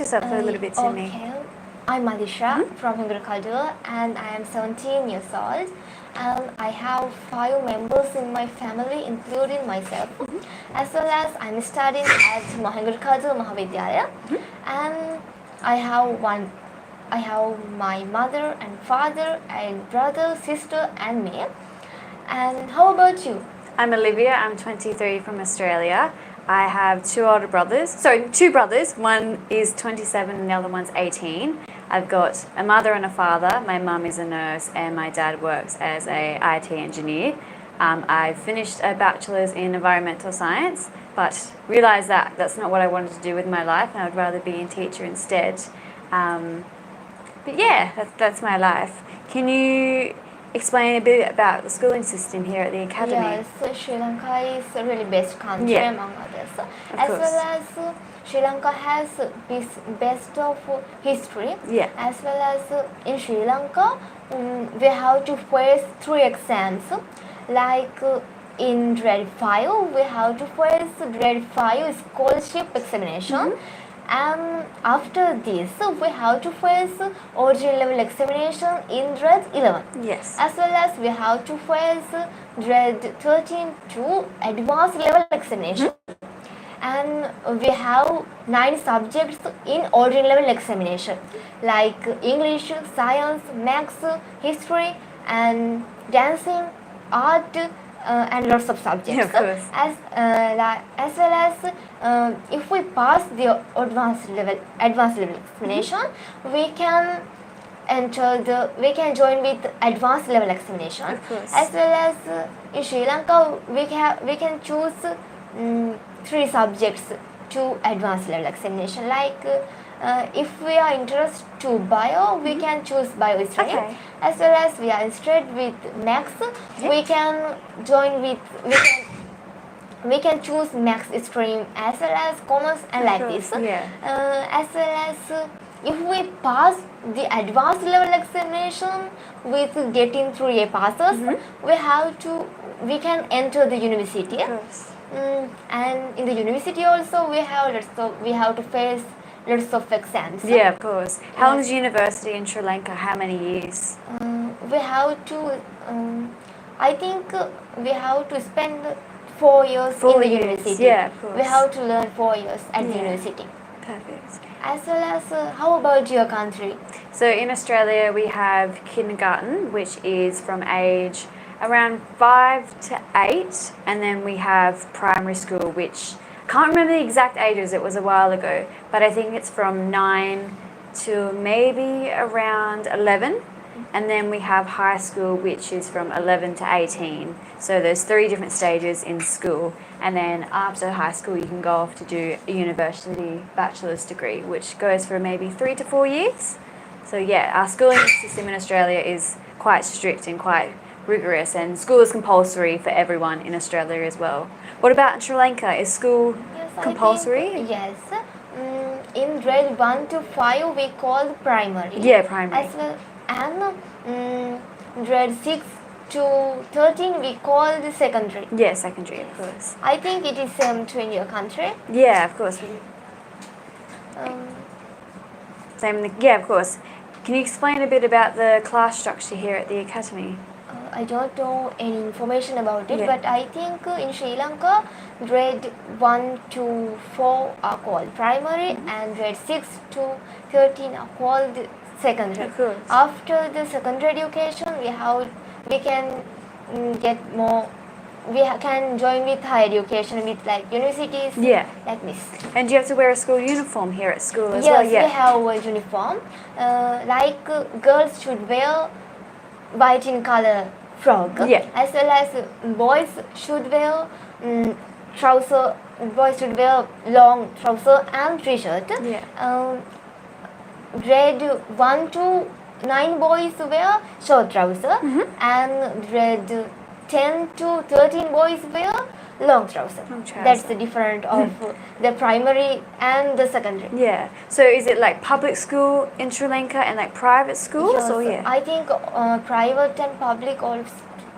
yourself a little bit to me. Okay, I'm Maleesha from Hungary and I am 17 years old. And I have 5 members in my family, including myself, as well as I'm studying at Mahangurkadu Mahavidyalaya. And I have my mother and father and brother, sister, and me. And how about you? I'm Olivia, I'm 23 from Australia. I have two brothers. One is 27 and the other one's 18. I've got a mother and a father. My mum is a nurse and my dad works as a IT engineer. I finished a bachelor's in environmental science, but realised that that's not what I wanted to do with my life and I would rather be a teacher instead. But yeah, that's my life. Can you explain a bit about the schooling system here at the academy? Yes, Sri Lanka is a really best country among others. As course. well as Sri Lanka has best of history. As well as in Sri Lanka, we have to face 3 exams. Like in grade 5, we have to face grade 5 scholarship examination. And after this, we have to face original level examination in grade 11. Yes. As well as we have to face grade 13 to advanced level examination. And we have 9 subjects in original level examination, like English, science, maths, history, and dancing, art, and lots of subjects. Yeah, of course. As well as if we pass the advanced level examination, we can join with advanced level examination. Of course. As well as in Sri Lanka, we can choose 3 subjects to advanced level examination. Like if we are interested to bio, we can choose bio stream. Okay. As well as we are interested with maths, we can join with we can choose maths stream as well as commerce and like this. As well as if we pass the advanced level examination with getting 3 A passes, we can enter the university. And in the university also we have to face lots of exams. Yeah, of course. How long is university in Sri Lanka? How many years? We have to, I think we have to spend 4 years in the university. Yeah, of course. We have to learn 4 years at the university. Perfect. As well as, how about your country? So in Australia we have kindergarten, which is from age around 5 to 8, and then we have primary school, which can't remember the exact ages, it was a while ago, but I think it's from 9 to maybe around 11, and then we have high school, which is from 11 to 18. So there's 3 different stages in school, and then after high school you can go off to do a university bachelor's degree, which goes for maybe 3 to 4 years. So yeah, our schooling system in Australia is quite strict and quite rigorous, and school is compulsory for everyone in Australia as well. What about in Sri Lanka? Is school compulsory? Yes. In grade 1 to 5 we call primary. Yeah, primary. As well, and grade 6 to 13 we call the secondary. Yeah, secondary, of course. I think it is same to in your country. Yeah, of course. Yeah, of course. Can you explain a bit about the class structure here at the academy? I don't know any information about it, but I think in Sri Lanka, grade 1 to 4 are called primary, and grade 6 to 13 are called secondary. Of course. After the secondary education, we can get more. We can join with higher education with like universities. Like this. And do you have to wear a school uniform here at school as well? Yes, we have a uniform. Like girls should wear white in color frock, as well as boys should wear trouser. Boys should wear long trouser and t-shirt. Grade 1 to 9 boys wear short trouser, and grade 10 to 13 boys wear long trouser. That's the difference of the primary and the secondary. Yeah. So is it like public school in Sri Lanka and like private schools? Yes, or I think private and public all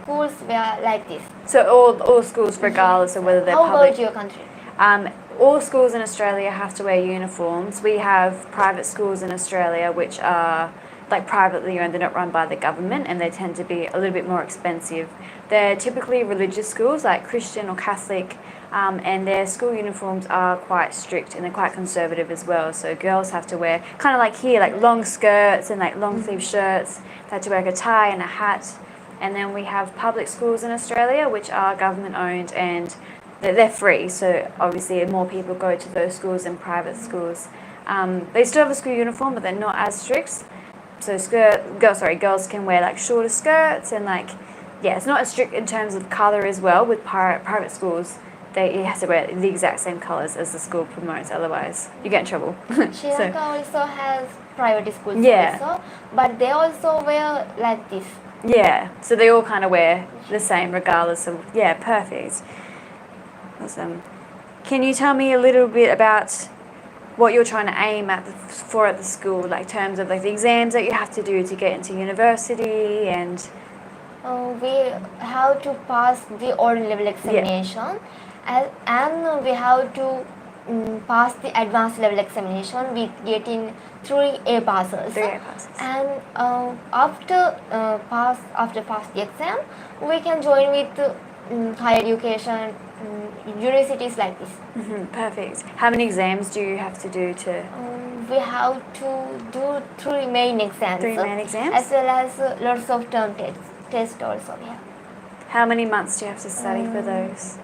schools were like this. So all schools, regardless of whether they're How public. about your country? all schools in Australia have to wear uniforms. We have private schools in Australia which are like privately owned, they're not run by the government, and they tend to be a little bit more expensive. They're typically religious schools like Christian or Catholic, and their school uniforms are quite strict and they're quite conservative as well. So girls have to wear, kind of like here, like long skirts and like long sleeve shirts. They have to wear a tie and a hat. And then we have public schools in Australia which are government owned and they're free. So obviously more people go to those schools than private schools. They still have a school uniform, but they're not as strict. So girls can wear like shorter skirts and like, yeah, it's not as strict in terms of colour as well. With private schools, you have to wear the exact same colours as the school promotes, otherwise you get in trouble. Sri Lanka also has private schools also, but they also wear like this. Yeah, so they all kind of wear the same regardless of, yeah, perfect. Awesome. Can you tell me a little bit about what you're trying to aim at the school, like in terms of like the exams that you have to do to get into university and... We have to pass the ordinary level examination, and we have to pass the advanced level examination with getting 3 A passes. 3 A passes. And after pass the exam, we can join with higher education universities like this. Perfect. How many exams do you have to do to... We have to do 3 main exams. 3 main exams? As well as lots of term tests also, yeah. How many months do you have to study for those?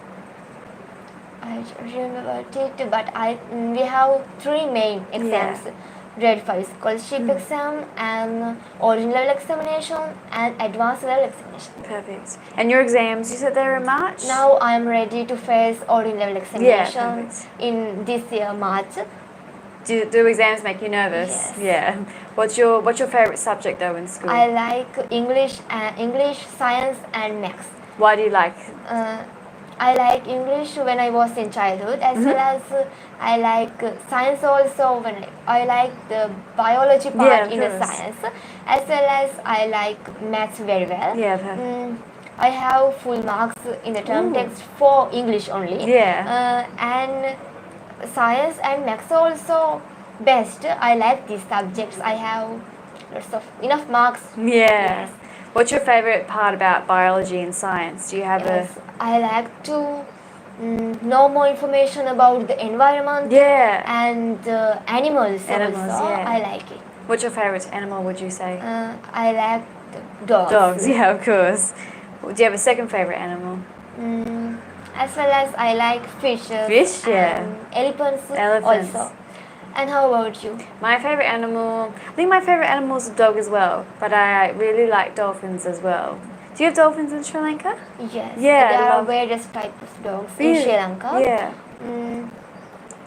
I don't remember it, but we have 3 main exams. Grade 5 scholarship exam and ordinary level examination and advanced level examination. Perfect. And your exams, you said they were in March? Now I am ready to face ordinary level examination in this year, March. Do exams make you nervous? Yes. Yeah. What's your favourite subject though in school? I like English, science and maths. Why do you like? I like English when I was in childhood, as well as I like science also. When I like the biology part in the science, as well as I like maths very well. Yeah, perfect. I have full marks in the term text for English only. Yeah. And science and maths also best. I like these subjects. I have lots of enough marks. Yeah. Yes. What's your favourite part about biology and science? Do you have I like to know more information about the environment and animals also. I like it. What's your favourite animal, would you say? I like dogs. Dogs, yeah, of course. Do you have a second favourite animal? As well as I like fishes. Fish, yeah. And elephants also. And how about you? My favourite animal, I think my favourite animal is a dog as well, but I really like dolphins as well. Do you have dolphins in Sri Lanka? Yes. Yeah. There are various types of dogs in Sri Lanka. Yeah.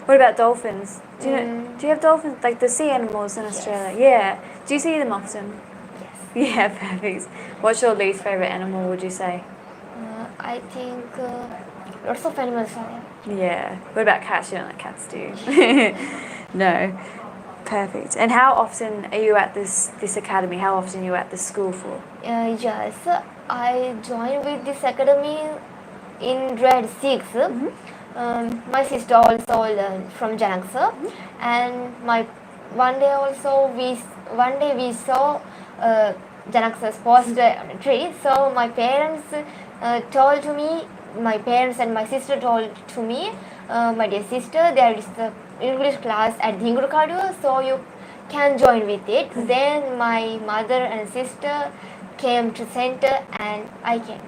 What about dolphins? Do you have dolphins, like the sea animals in Australia? Yeah. Do you see them often? Yes. Yeah, perfect. What's your least favourite animal, would you say? I think lots of animals are there. Yeah. What about cats? You don't like cats, do you? No. Perfect. And how often are you at this academy? How often are you at this school for? Yes, I joined with this academy in grade 6. My sister also learned from Janaksa, and one day we saw Janaksa's poster on a tree. So my parents and my sister told to me, my dear sister, there is the English class at the Ingurukadu, so you can join with it. Then my mother and sister came to center and I came.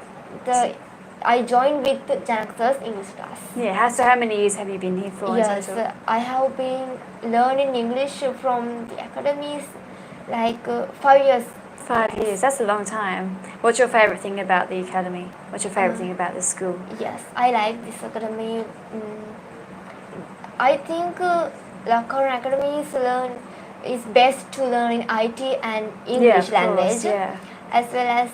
I joined with Janaksa's English class. Yeah, so how many years have you been here for? Yes, I have been learning English from the academies like 5 years. 5 years, that's a long time. What's your favourite thing about the academy? What's your favourite thing about this school? Yes, I like this academy. I think Lak Aruna Academy is best to learn in IT and English language, as well as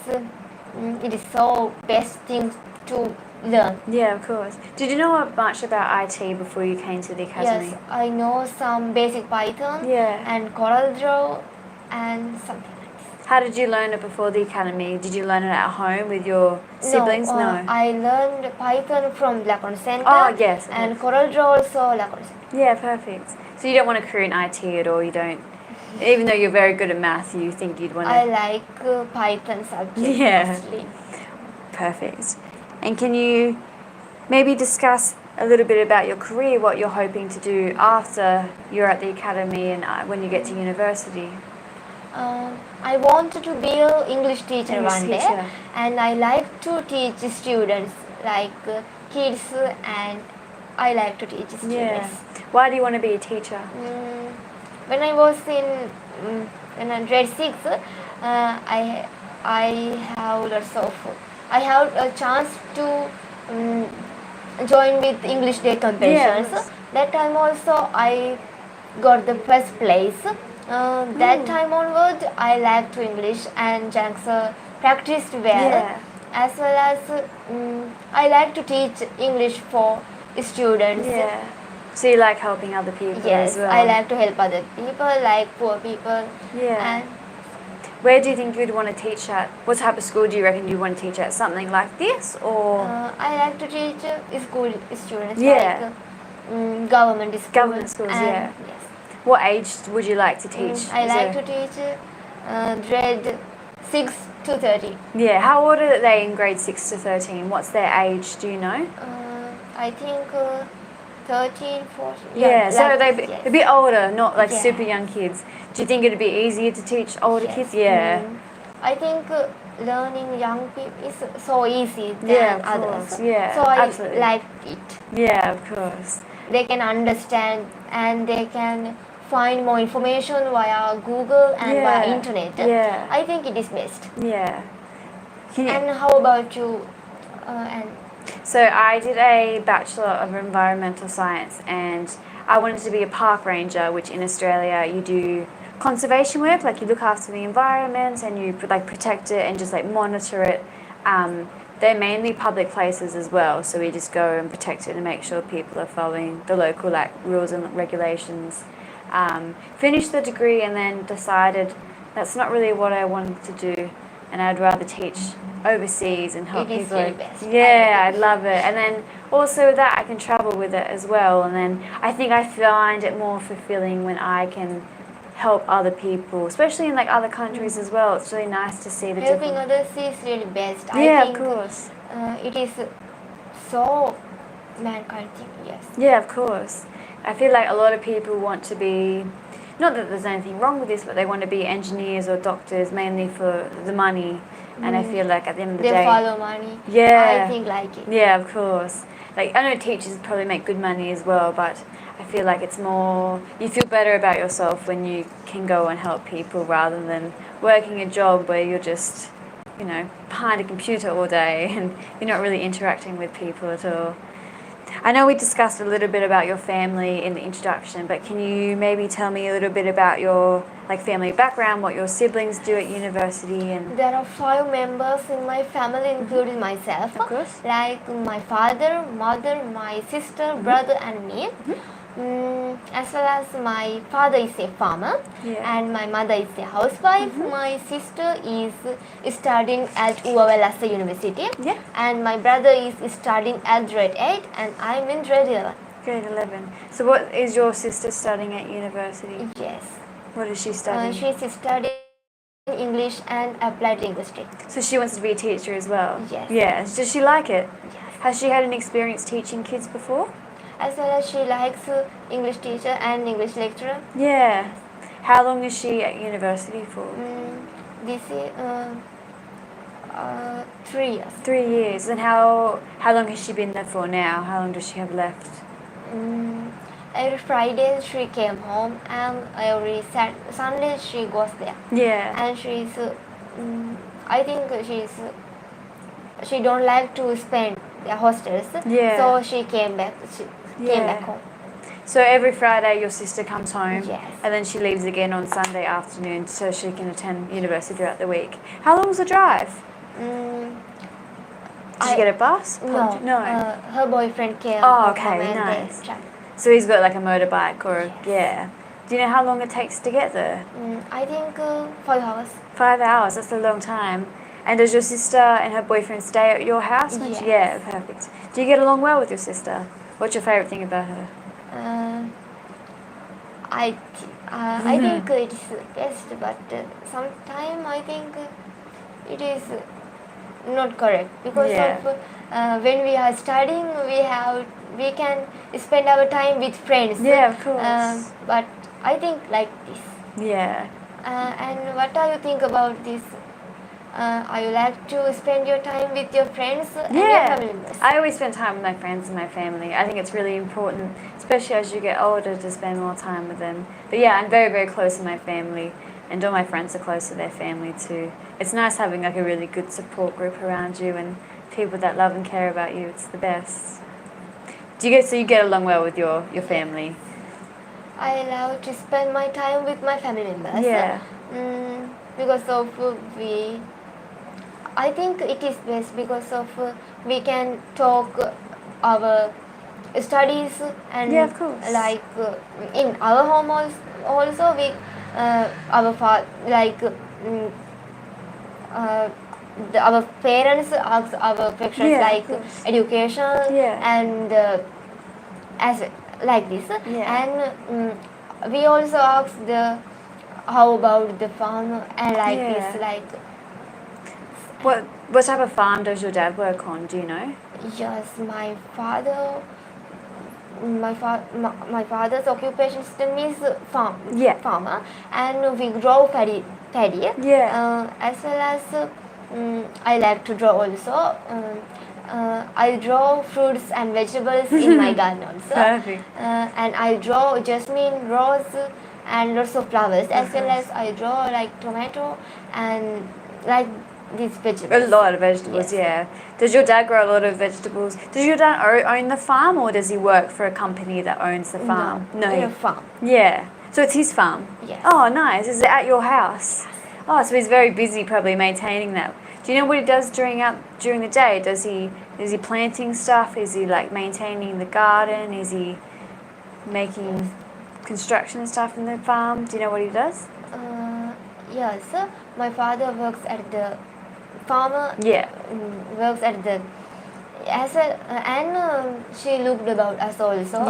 it is so best thing to learn. Yeah, of course. Did you know much about IT before you came to the academy? Yes, I know some basic Python and CorelDRAW and something like this. How did you learn it before the academy? Did you learn it at home with your siblings? No. I learned Python from Lak Aruna Center. Oh, yes. And CorelDRAW also Lak Aruna Center. Yeah, perfect. So you don't want to career in IT at all? You don't? Even though you're very good at math, you think you'd want to... I like Python subject mostly. Perfect. And can you maybe discuss a little bit about your career, what you're hoping to do after you're at the academy and when you get to university? I wanted to be an English teacher one day, and I like to teach students, like kids, and I like to teach students. Yeah. Why do you want to be a teacher? When I was in grade 6, I had a chance to join with English Day competitions. Yes. That time also I got the first place. That time onward, I liked English and Janks practiced well. Yeah. As well as I like to teach English for students. Yeah. So you like helping other people Yes, as well? I like to help other people, like poor people. Yeah. And where do you think you'd want to teach at? What type of school do you reckon you want to teach at? Something like this, or? I like to teach school students, Yeah. like government schools. Government schools, yeah. Yes. What age would you like to teach? I like to teach grade 6 to 13. Yeah. How old are they in grade 6 to 13? What's their age? Do you know? I think 13, 14. Yeah. So like, they're a bit older, not like Yeah. super young kids. Do you think it'd be easier to teach older Yes. kids? Yeah. I think learning young people is so easy than Yeah, of others. course. Yeah, so I absolutely. like it. Yeah, of course. They can understand and they can find more information via Google and Yeah. via internet. Yeah. I think it is best. Yeah. Can you- And how about you? So I did a Bachelor of Environmental Science, and I wanted to be a park ranger, which in Australia you do conservation work, like you look after the environment and you like protect it and just like monitor it. They're mainly public places as well, so we just go and protect it and make sure people are following the local like rules and regulations. Finished the degree and then decided that's not really what I wanted to do, and I'd rather teach overseas and help It is people. really best. Yeah, I love it. And then also with that I can travel with it as well, and then I think I find it more fulfilling when I can help other people, especially in like other countries as well. It's really nice to see the Helping different... others is really best. Yeah, I think of course. It is so mankind thing, yes. Yeah, of course. I feel like a lot of people want to be, not that there's anything wrong with this, but they want to be engineers or doctors mainly for the money. And I feel like at the end of the They day... follow money. Yeah. I think like it. Yeah, of course. Like, I know teachers probably make good money as well, but I feel like it's more, you feel better about yourself when you can go and help people rather than working a job where you're just, you know, behind a computer all day and you're not really interacting with people at all. I know we discussed a little bit about your family in the introduction, but can you maybe tell me a little bit about your like family background, what your siblings do at university? And There are 5 members in my family, including myself. Of course. Like my father, mother, my sister, brother, and me. As well as my father is a farmer, and my mother is a housewife. My sister is studying at Uwawelasa University, and my brother is studying at grade 8, and I'm in grade 11. Grade 11. So what is your sister studying at university? Yes. What is she studying? She's studying English and applied linguistics. So she wants to be a teacher as well? Yes. Yeah. Does she like it? Yes. Has she had an experience teaching kids before? As well as she likes English teacher and English lecturer. Yeah. How long is she at university for? This is 3 years. 3 years. And how long has she been there for now? How long does she have left? Every Friday she came home, and every Sunday she goes there. Yeah. And she's, I think she don't like to spend the hostels. Yeah. So she came back. Came back home. So every Friday your sister comes home, Yes. and then she leaves again on Sunday afternoon so she can attend university throughout the week. How long's the drive? Did she get a bus? No. Her boyfriend came Oh, home okay, and nice. they traveled. So he's got like a motorbike or yeah. Do you know how long it takes to get there? I think 5 hours. 5 hours, that's a long time. And does your sister and her boyfriend stay at your house? Yes. Yeah, perfect. Do you get along well with your sister? What's your favourite thing about her? I think it's best, but sometimes I think it is not correct because of when we are studying, we can spend our time with friends. Yeah, of course. But I think like this. Yeah. And what do you think about this? Are you like to spend your time with your friends and your family members? I always spend time with my friends and my family. I think it's really important, especially as you get older, to spend more time with them. But yeah, I'm very, very close to my family, and all my friends are close to their family too. It's nice having like a really good support group around you and people that love and care about you. It's the best. So you get along well with your family? I love to spend my time with my family members. Yeah. Because of I think it is best because of we can talk our studies and of course. like in our home also we our parents ask our questions like education and as like this and we also ask how about the farm and like this like. What type of farm does your dad work on? Do you know? Yes, my father's occupation system is farmer, and we grow paddy. As well as I like to draw also. I draw fruits and vegetables in my garden also. Perfect. And I draw jasmine, rose, and lots of flowers. As well as I draw like tomato and like these vegetables. A lot of vegetables, yeah. Does your dad grow a lot of vegetables? Does your dad own the farm, or does he work for a company that owns the farm? No, a farm. Yeah. So it's his farm? Yes. Oh, nice. Is it at your house? Oh, so he's very busy probably maintaining that. Do you know what he does during the day? Is he planting stuff? Is he like maintaining the garden? Is he making construction stuff in the farm? Do you know what he does? Yes. My father works at the farmer. Works at the and she looked about us also.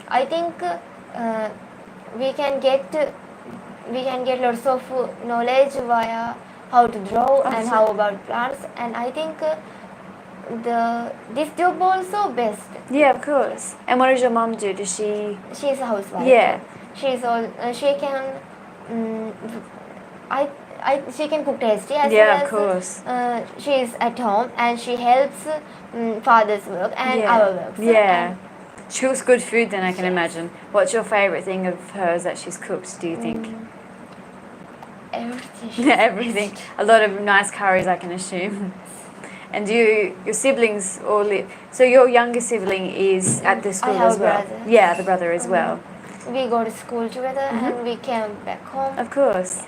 I think we can get lots of knowledge via how to draw and how about plants, and I think this job also best. Yeah, of course. And what does your mom do? Does she? She's a housewife. Yeah. She's all. She can. She can cook tasty as well as of course. She is at home and she helps father's work and our work. Yeah. She cooks good food then, I can imagine. What's your favourite thing of hers that she's cooked, do you think? Everything. Everything. A lot of nice curries, I can assume. And your siblings all live... So your younger sibling is at the school as well? Brother. Yeah, the brother as well. We go to school together and we came back home. Of course.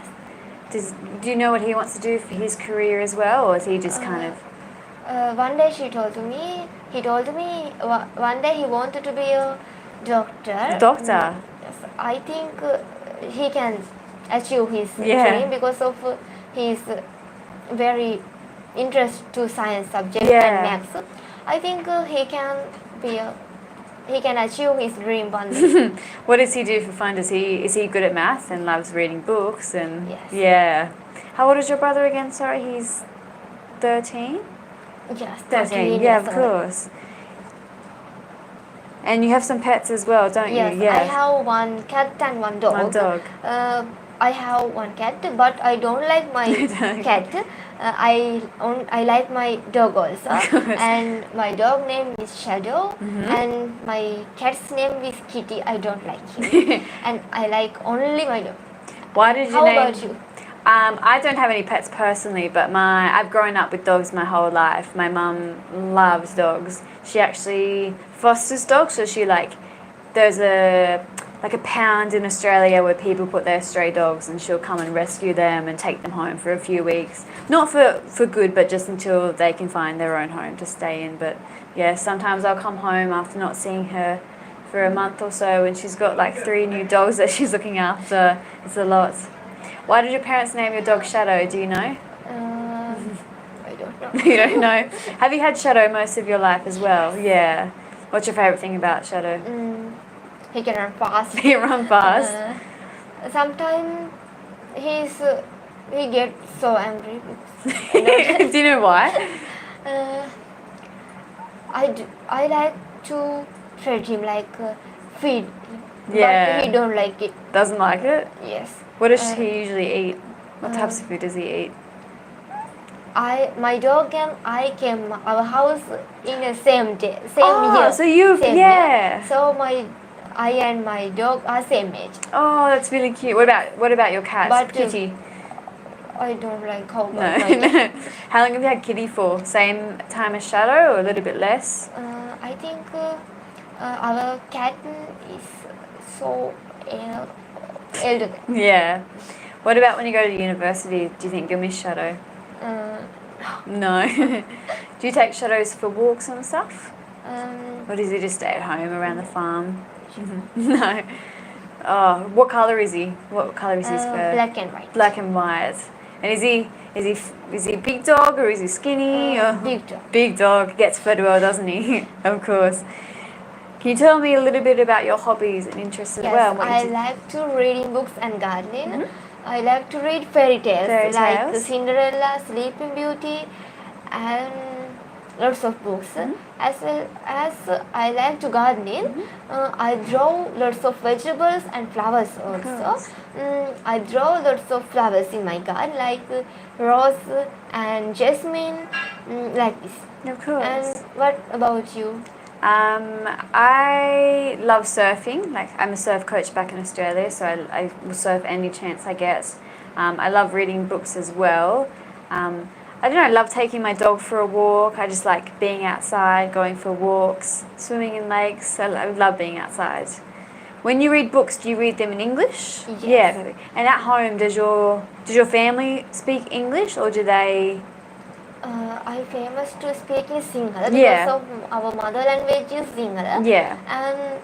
Yes. Do you know what he wants to do for his career as well, or is he just kind of... One day he told me one day he wanted to be a doctor. Doctor? I think he can achieve his dream because of his very interest to science subject and maths. I think he can achieve his dream one day. What does he do for fun? Is he good at maths and loves reading books? And yes. Yeah. How old is your brother again? Sorry, he's 13? Yes, 13. Yeah, of course. And you have some pets as well, don't you? Yes, I have one cat and one dog. One dog. I have one cat, but I don't like my cat. I like my dog also. And my dog name is Shadow, and my cat's name is Kitty. I don't like him. And I like only my dog. Why did you How name... about you? I don't have any pets personally, but I've grown up with dogs my whole life. My mum loves dogs. She actually fosters dogs, so there's a pound in Australia where people put their stray dogs, and she'll come and rescue them and take them home for a few weeks. Not for good, but just until they can find their own home to stay in. But yeah, sometimes I'll come home after not seeing her for a month or so, and she's got like 3 new dogs that she's looking after. It's a lot. Why did your parents name your dog Shadow? Do you know? I don't know. You don't know? Have you had Shadow most of your life as well? Yeah. What's your favourite thing about Shadow? He can run fast. He run fast. Sometimes he gets so angry. Do you know why? I like to treat him like feed, Yeah. but he don't like it. Doesn't like it? Yes. What does he usually eat? What types of food does he eat? My dog and I came our house in the same day, same Oh, year. so you, same yeah. year. So I and my dog are same age. Oh, that's really cute. What about your cat, But, Kitty? I don't like how No. about my dog. How long have you had Kitty for? Same time as Shadow or a little bit less? I think our cat is so elder. Yeah. What about when you go to university? Do you think you'll miss Shadow? No. Do you take Shadows for walks and stuff? Or does he just stay at home around the farm? No. Oh, what colour is he? What colour is his fur? Black and white. Black and white. And is he a big dog or is he skinny? Or? Big dog. Big dog. Gets fed well, doesn't he? Of course. Can you tell me a little bit about your hobbies and interests as well? Yes, What I you do? like to reading books and gardening. I like to read fairy tales like Cinderella, Sleeping Beauty, and lots of books. As well as I like to gardening, I draw lots of vegetables and flowers also. I draw lots of flowers in my garden like rose and jasmine, like this. Of course. And what about you? I love surfing. Like I'm a surf coach back in Australia, so I will surf any chance I get. I love reading books as well. I don't know, I love taking my dog for a walk. I just like being outside, going for walks, swimming in lakes. I love being outside. When you read books, do you read them in English? Yes. Yeah. And at home, does your family speak English or do they? I famous to speak in Sinhala Yeah. because of our mother language is Sinhala. Yeah. And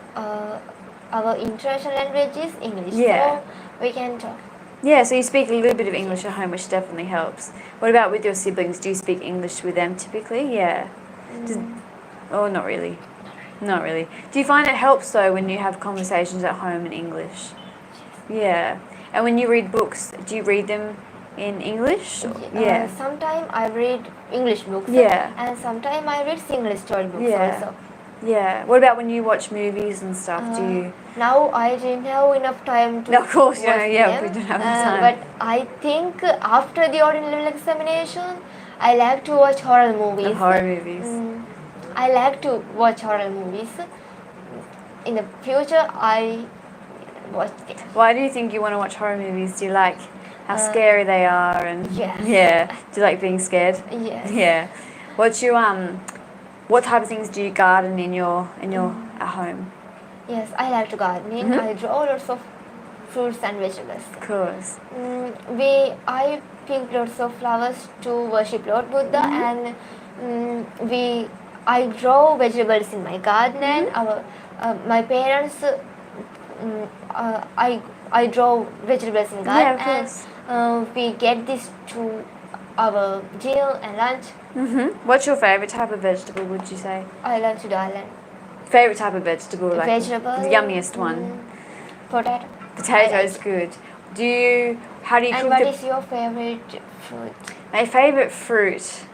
our international language is English. Yeah. So we can talk. Yeah, so you speak a little bit of English at home, which definitely helps. What about with your siblings? Do you speak English with them typically? Yeah. Oh, not really. Not really. Do you find it helps though when you have conversations at home in English? Yeah. And when you read books, do you read them in English? Yeah. Sometimes I read English books. Yeah. And sometimes I read Sinhala story books Yeah. also. Yeah. What about when you watch movies and stuff? Do you? Now I didn't have enough time to No, of course, watch yeah, them. we don't have enough time. But I think after the ordinary level examination, I like to watch horror movies. Horror movies. I like to watch horror movies. In the future, I watch them. Why do you think you want to watch horror movies? Do you like how scary they are? And Yes. Yeah. Do you like being scared? Yes. Yeah. What's your what type of things do you garden in your at home? Yes, I like to gardening. I draw lots of fruits and vegetables. Of course. I pick lots of flowers to worship Lord Buddha, and I grow vegetables in my garden. And my parents, I grow vegetables in garden. Yeah, of course. And we get this to our dinner and lunch. What's your favourite type of vegetable, would you say? I like to garden. Favourite type of vegetable? Like Vegetable. the yummiest one? Potato. Potato is good. How do you And cook what the... is your favorite fruit? My favourite fruit?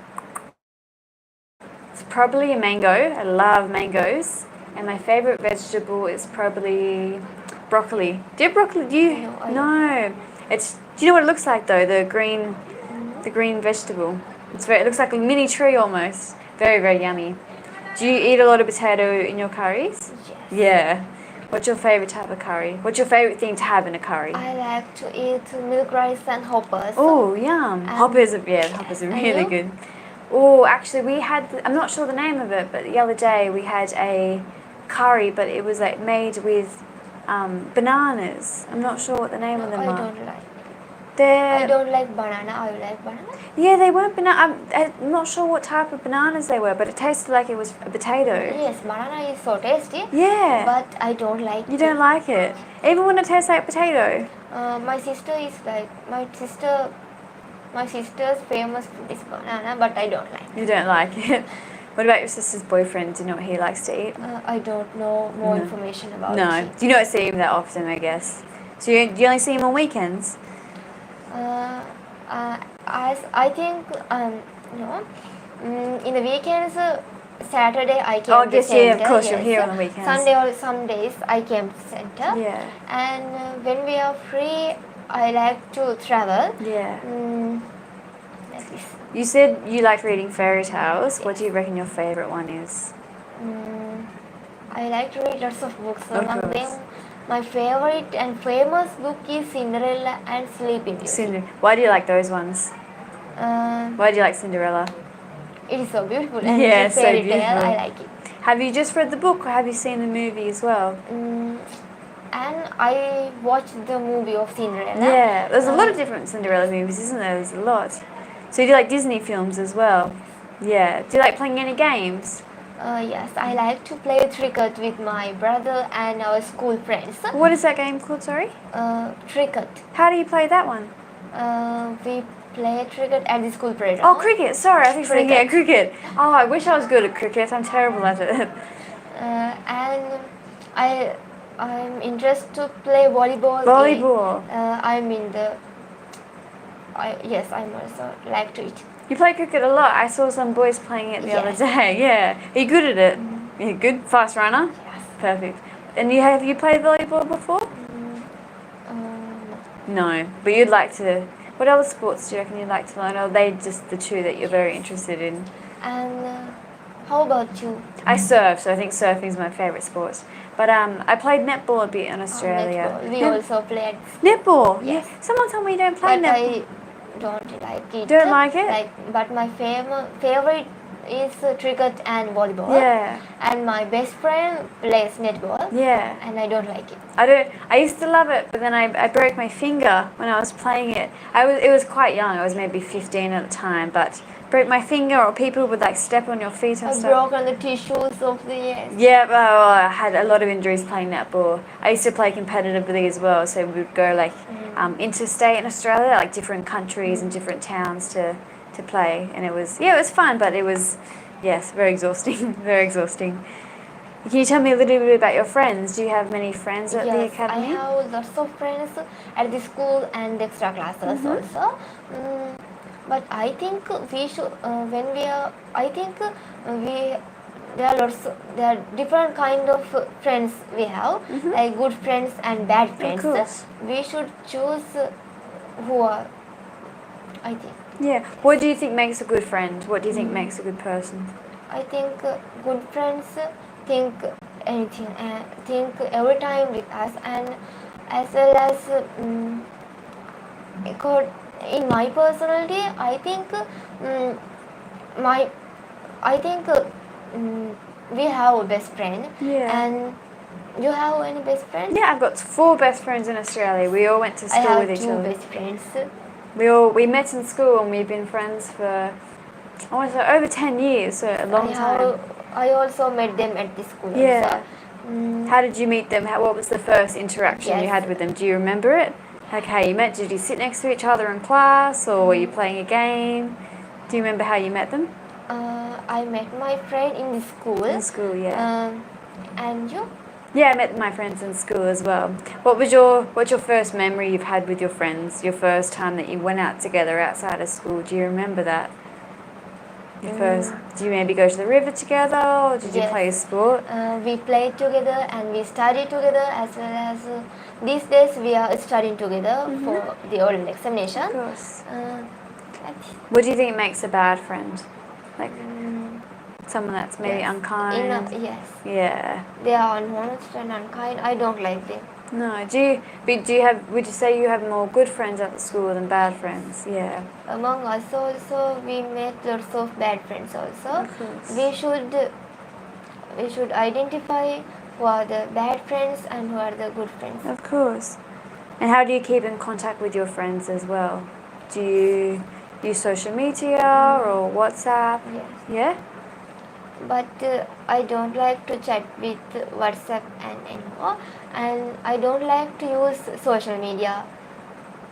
It's probably a mango. I love mangoes. And my favourite vegetable is probably broccoli. Do you have broccoli? Do you? No, I No. Do you know what it looks like though? The green vegetable. It looks like a mini tree almost. Very, very yummy. Do you eat a lot of potato in your curries? Yes. Yeah. What's your favourite type of curry? What's your favourite thing to have in a curry? I like to eat milk rice and hoppers. Oh, yum. Hoppers are really you? good. Oh, actually I'm not sure the name of it, but the other day we had a curry, but it was like made with bananas. I'm not sure what the name of them I are. don't like. They're I don't like banana. I like banana. yeah, they weren't banana. I'm not sure what type of bananas they were, but it tasted like it was a potato. Yes, banana is so tasty. Yeah. But I don't like You don't like it, even when it tastes like potato. My sister is like my sister's famous food is banana, but I don't like. You don't like it. What about your sister's boyfriend? Do you know what he likes to eat? I don't know more information about No. it. Do you not see him that often, I guess? So you only see him on weekends? As I think no, in the weekends, Saturday I came Oh, I to guess, center. yeah, of course, yes. you're here on the weekends. Sunday or some days I came to center. Yeah. And when we are free, I like to travel. Yeah. Like this. You said you liked reading fairy tales. What do you reckon your favourite one is? I like to read lots of books. Of Among course. them, my favorite and famous book is Cinderella and Sleeping Beauty. Why do you like those ones? Uh, Why do you like Cinderella? it is so beautiful and Yeah, it's a fairy so tale. beautiful. I like it. Have you just read the book or have you seen the movie as well? And I watched the movie of Cinderella. Yeah, there's a lot of different Cinderella movies, isn't there? There's a lot. So you like Disney films as well? Yeah. Do you like playing any games? Yes, I like to play cricket with my brother and our school friends. What is that game called, sorry? Cricket. How do you play that one? We play cricket at the school playground. Oh, cricket. Sorry, I think Cricket. yeah, cricket. Oh, I wish I was good at cricket. I'm terrible at it. And I'm interested to play volleyball. Volleyball. I'm in the. Yes, I'm also like to it. You play cricket a lot. I saw some boys playing it the other day. Yeah. Are you good at it? You're good? Fast runner? Yes. Perfect. And have you played volleyball before? No. But you'd like to. What other sports do you reckon you'd like to learn? Or are they just the two that you're very interested in? And how about you? I surf, so I think surfing is my favourite sport. But I played netball a bit in Australia. Netball. We also played. Netball? Yes. Yeah. Someone told me you don't play But netball. I don't like it. Don't like it? But my favorite is cricket and volleyball. Yeah. And my best friend plays netball. Yeah. And I don't like it. I used to love it, but then I broke my finger when I was playing it. It was quite young. I was maybe 15 at the time, but broke my finger, or people would like step on your feet and I've stuff. broken the tissues of the ears. Yeah, well, I had a lot of injuries playing netball. I used to play competitively as well, so we would go like interstate in Australia, like different countries and different towns to play, and it was fun, but it was very exhausting, very exhausting. Can you tell me a little bit about your friends? Do you have many friends at the academy? I have lots of friends at the school and extra classes also. But I think we should there are different kind of friends we have, like good friends and bad friends. Of course. We should choose who are, I think. Yeah. What do you think makes a good friend? What do you think makes a good person? I think good friends think anything and think every time with us, and as well as in my personality, I think we have a best friend. Yeah. And you have any best friend? Yeah, I've got 4 best friends in Australia. We all went to I school have with each 2 other. best friends. We met in school and we've been friends for I want to say over 10 years, so a long time. I also met them at the school. Yeah. Also. How did you meet them? What was the first interaction you Yes. had with them? Do you remember it? Like how you met? Did you sit next to each other in class, or were you playing a game? Do you remember how you met them? I met my friend in the school. In school, yeah. And you? Yeah, I met my friends in school as well. What's your first memory you've had with your friends? Your first time that you went out together outside of school? Do you remember that? Your first? Did you maybe go to the river together, or did you Yes. play a sport? We played together and we studied together, as well as these days we are studying together for the oral examination. Of course. Like this. What do you think makes a bad friend? Like someone that's maybe Yes. unkind? Yes. Yeah. They are honest and unkind. I don't like them. No. Would you say you have more good friends at the school than bad friends? Yeah. Among us also, we met lots of bad friends also. Of course. We should identify who are the bad friends and who are the good friends. Of course. And how do you keep in contact with your friends as well? Do you use social media or WhatsApp? Yes. Yeah? But I don't like to chat with WhatsApp anymore, and I don't like to use social media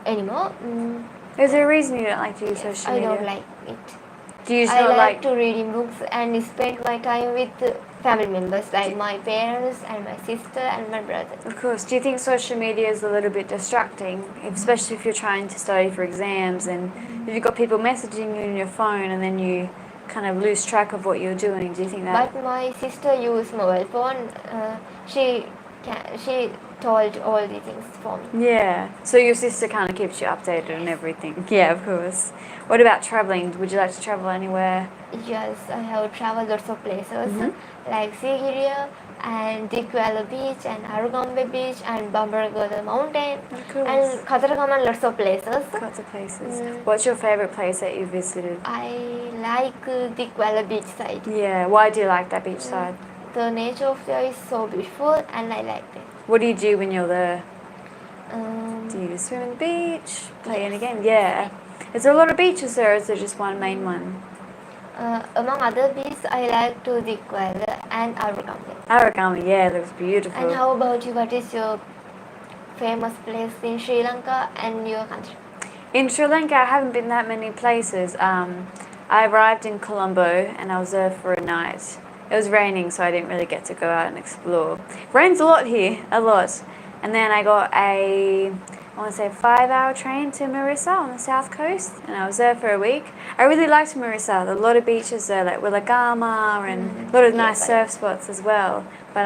anymore. Is there a reason you don't like to use social media? I don't like it. Do you just I not like to reading books and spend my time with family members like my parents and my sister and my brother. Of course. Do you think social media is a little bit distracting, especially if you're trying to study for exams and if you've got people messaging you on your phone and then you kind of lose track of what you're doing? Do you think that? But my sister uses mobile phone. She told all the things for me. Yeah. So your sister kind of keeps you updated on everything. Yeah, of course. What about traveling? Would you like to travel anywhere? Yes, I have traveled lots of places like Sigiriya and Dikwala Beach and Arugambe Beach and Bambaragada Mountain and Kataragaman, lots of places. Lots of places. What's your favorite place that you visited? I like Dikwala Beach side. Yeah. Why do you like that beach side? The nature of there is so beautiful and I like it. What do you do when you're there? Do you swim in the beach? Play any game? Yeah. Is there a lot of beaches there or is there just one main one? Among other beaches, I like to Dikwala and Arugambe. Arugambe, yeah, that was beautiful. And how about you? What is your famous place in Sri Lanka and your country? In Sri Lanka, I haven't been that many places. I arrived in Colombo and I was there for a night. It was raining, so I didn't really get to go out and explore. It rains a lot here, a lot. And then I got a 5-hour train to Maleesha on the south coast, and I was there for a week. I really liked Maleesha. There are a lot of beaches there, like Willagama, and a lot of nice surf spots as well. But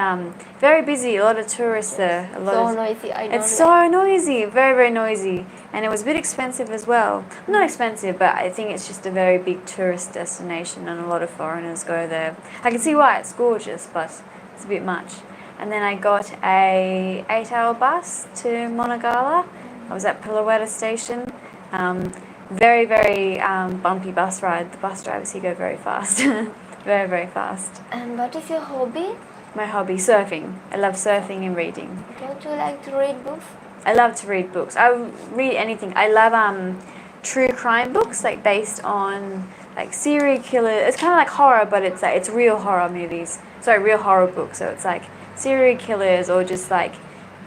very busy, a lot of tourists there. Noisy. It's so noisy, very, very noisy. And it was a bit expensive as well. Not expensive, but I think it's just a very big tourist destination and a lot of foreigners go there. I can see why, it's gorgeous, but it's a bit much. And then I got a 8-hour bus to Monogala. I was at Pilaweta station. Very, very bumpy bus ride. The bus drivers here go very fast. Very, very fast. And what is your hobby? My hobby, surfing. I love surfing and reading. Don't you like to read books? I love to read books. I read anything. I love true crime books, like based on like serial killers. It's kind of like horror, but it's real horror movies. Sorry, real horror books. So it's like serial killers or just like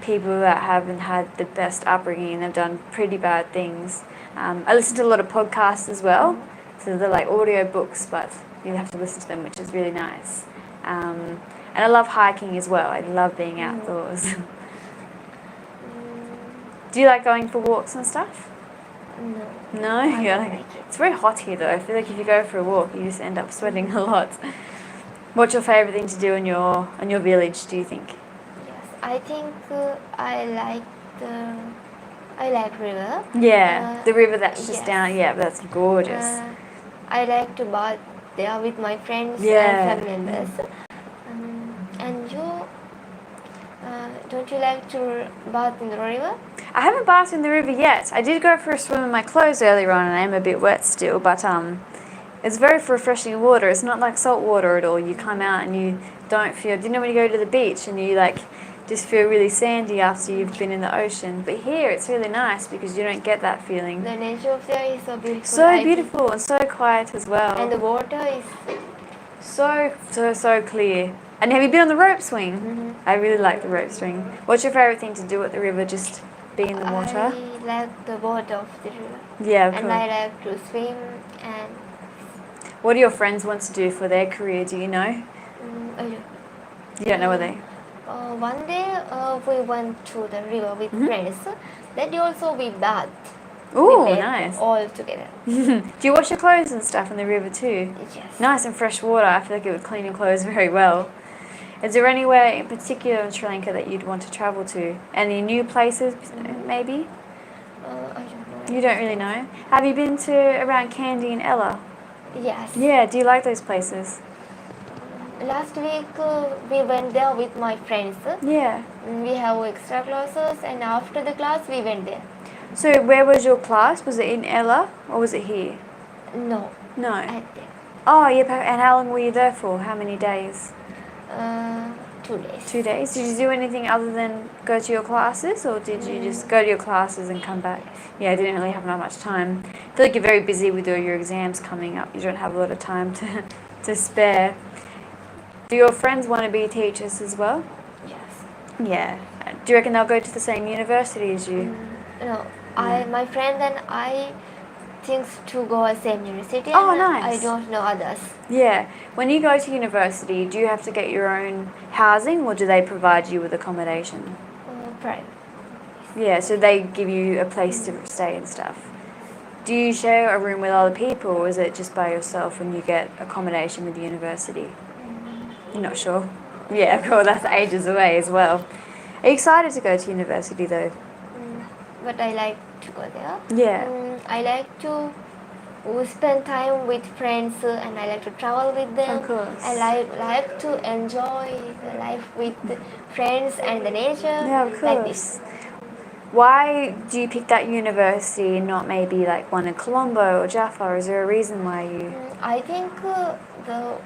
people that haven't had the best upbringing and have done pretty bad things. I listen to a lot of podcasts as well. So they're like audio books, but you have to listen to them, which is really nice. And I love hiking as well. I love being outdoors. Do you like going for walks and stuff? No. No? Yeah, like, it's very hot here though. I feel like if you go for a walk, you just end up sweating a lot. What's your favourite thing to do in your village, do you think? Yes, I think I like river. Yeah, the river that's just down. Yeah, that's gorgeous. I like to bath there with my friends and family members. And you, don't you like to bath in the river? I haven't bathed in the river yet. I did go for a swim in my clothes earlier on and I'm a bit wet still, but it's very refreshing water. It's not like salt water at all. You come out and you don't feel, do you know when you go to the beach and you like just feel really sandy after you've been in the ocean? But here it's really nice because you don't get that feeling. The nature of there is so beautiful. So beautiful and so quiet as well. And the water is so clear. And have you been on the rope swing? Mm-hmm. I really like the rope swing. What's your favourite thing to do at the river? Just be in the water? I like the water of the river. Yeah, and I like to swim. And what do your friends want to do for their career? Do you know? You don't know, are they? One day we went to the river with friends. That day also we bathed. Ooh, nice. All together. Do you wash your clothes and stuff in the river too? Yes. Nice and fresh water. I feel like it would clean your clothes very well. Is there anywhere in particular in Sri Lanka that you'd want to travel to? Any new places, maybe? I don't know. You don't really know? Have you been to around Kandy and Ella? Yes. Yeah, do you like those places? Last week we went there with my friends. Yeah. We have extra classes and after the class we went there. So where was your class? Was it in Ella or was it here? No. No. At there. Oh, yeah. And how long were you there for? How many days? 2 days. 2 days. Did you do anything other than go to your classes, or did you just go to your classes and come back? Yeah, I didn't really have that much time. I feel like you're very busy with all your exams coming up. You don't have a lot of time to spare. Do your friends want to be teachers as well? Yes. Yeah. Do you reckon they'll go to the same university as you? No, my friend and I thinks to go at same university. Oh, and nice. I don't know others. Yeah. When you go to university, do you have to get your own housing, or do they provide you with accommodation? Private. Yeah, so they give you a place to stay and stuff. Do you share a room with other people, or is it just by yourself when you get accommodation with the university? You're not sure? Yeah, cool. That's ages away as well. Are you excited to go to university though? But I like to go there. Yeah. I like to spend time with friends and I like to travel with them. Of course. I like to enjoy the life with friends and the nature. Yeah, of course. Like this. Why do you pick that university and not maybe like one in Colombo or Jaffa? Is there a reason why you... I think the